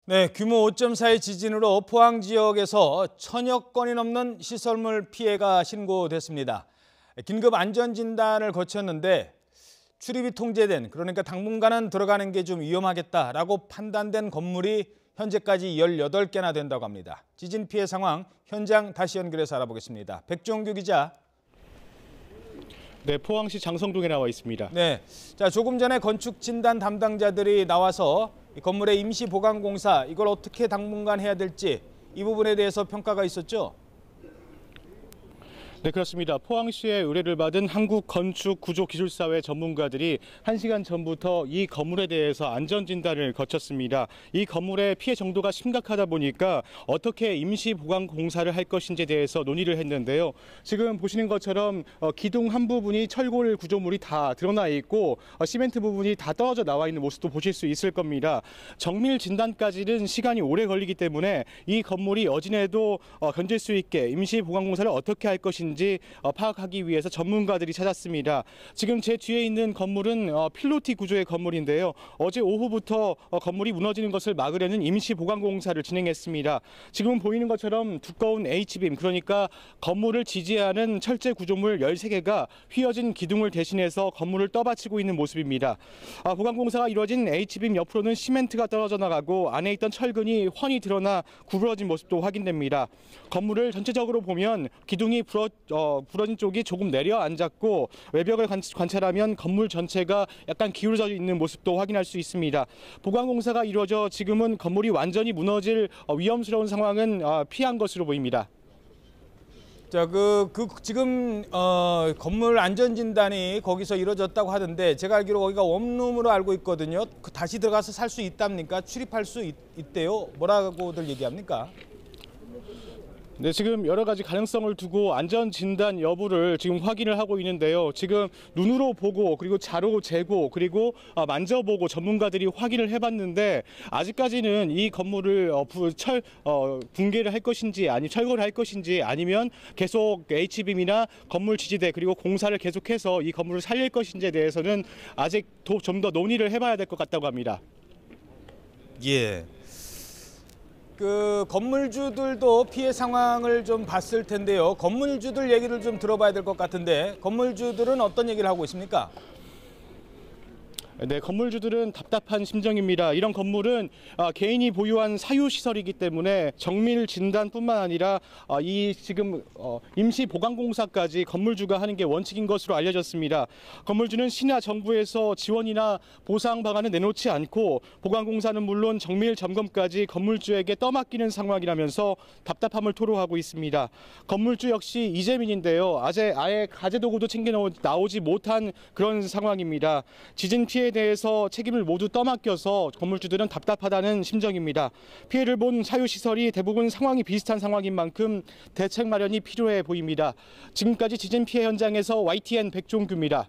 네, 규모 5.4의 지진으로 포항 지역에서 1000여 건이 넘는 시설물 피해가 신고됐습니다. 긴급 안전진단을 거쳤는데 출입이 통제된, 그러니까 당분간은 들어가는 게 좀 위험하겠다라고 판단된 건물이 현재까지 18개나 된다고 합니다. 지진 피해 상황 현장 다시 연결해서 알아보겠습니다. 백종규 기자. 네, 포항시 장성동에 나와 있습니다. 네, 자 조금 전에 건축 진단 담당자들이 나와서 이 건물의 임시 보강 공사 이걸 어떻게 당분간 해야 될지 이 부분에 대해서 평가가 있었죠. 네, 그렇습니다. 포항시의 의뢰를 받은 한국건축구조기술사회 전문가들이 1시간 전부터 이 건물에 대해서 안전진단을 거쳤습니다. 이 건물의 피해 정도가 심각하다 보니까 어떻게 임시 보강 공사를 할 것인지에 대해서 논의를 했는데요. 지금 보시는 것처럼 기둥 한 부분이 철골 구조물이 다 드러나 있고 시멘트 부분이 다 떨어져 나와 있는 모습도 보실 수 있을 겁니다. 정밀 진단까지는 시간이 오래 걸리기 때문에 이 건물이 여진에도 견딜 수 있게 임시 보강 공사를 어떻게 할 것인지 파악하기 위해서 전문가들이 찾았습니다. 지금 제 뒤에 있는 건물은 필로티 구조의 건물인데요. 어제 오후부터 건물이 무너지는 것을 막으려는 임시 보강 공사를 진행했습니다. 지금 보이는 것처럼 두꺼운 H빔, 그러니까 건물을 지지하는 철제 구조물 13개가 휘어진 기둥을 대신해서 건물을 떠받치고 있는 모습입니다. 보강 공사가 이루어진 H빔 옆으로는 시멘트가 떨어져 나가고 안에 있던 철근이 훤히 드러나 구부러진 모습도 확인됩니다. 건물을 전체적으로 보면 기둥이 부러진 쪽이 조금 내려앉았고 외벽을 관찰하면 건물 전체가 약간 기울어져 있는 모습도 확인할 수 있습니다. 보강 공사가 이루어져 지금은 건물이 완전히 무너질 위험스러운 상황은 피한 것으로 보입니다. 자, 지금 건물 안전 진단이 거기서 이루어졌다고 하던데 제가 알기로 거기가 원룸으로 알고 있거든요. 다시 들어가서 살 수 있답니까? 출입할 수 있대요. 뭐라고들 얘기합니까? 네, 지금 여러 가지 가능성을 두고 안전 진단 여부를 지금 확인을 하고 있는데요. 지금 눈으로 보고 그리고 자로 재고 그리고 만져보고 전문가들이 확인을 해봤는데 아직까지는 이 건물을 붕괴를 할 것인지 아니 철거를 할 것인지 아니면 계속 H빔이나 건물 지지대 그리고 공사를 계속해서 이 건물을 살릴 것인지에 대해서는 아직 좀 더 논의를 해봐야 될 것 같다고 합니다. 예. 건물주들도 피해 상황을 좀 봤을 텐데요. 건물주들 얘기를 좀 들어봐야 될 것 같은데 건물주들은 어떤 얘기를 하고 있습니까? 네, 건물주들은 답답한 심정입니다. 이런 건물은 개인이 보유한 사유시설이기 때문에 정밀 진단뿐만 아니라 이 지금 임시 보강공사까지 건물주가 하는 게 원칙인 것으로 알려졌습니다. 건물주는 시나 정부에서 지원이나 보상 방안을 내놓지 않고 보강공사는 물론 정밀 점검까지 건물주에게 떠맡기는 상황이라면서 답답함을 토로하고 있습니다. 건물주 역시 이재민인데요. 아예 가재도구도 챙겨 나오지 못한 그런 상황입니다. 지진 피해 대해서 책임을 모두 떠맡겨서 건물주들은 답답하다는 심정입니다. 피해를 본 사유시설이 대부분 상황이 비슷한 상황인 만큼 대책 마련이 필요해 보입니다. 지금까지 지진 피해 현장에서 YTN 백종규입니다.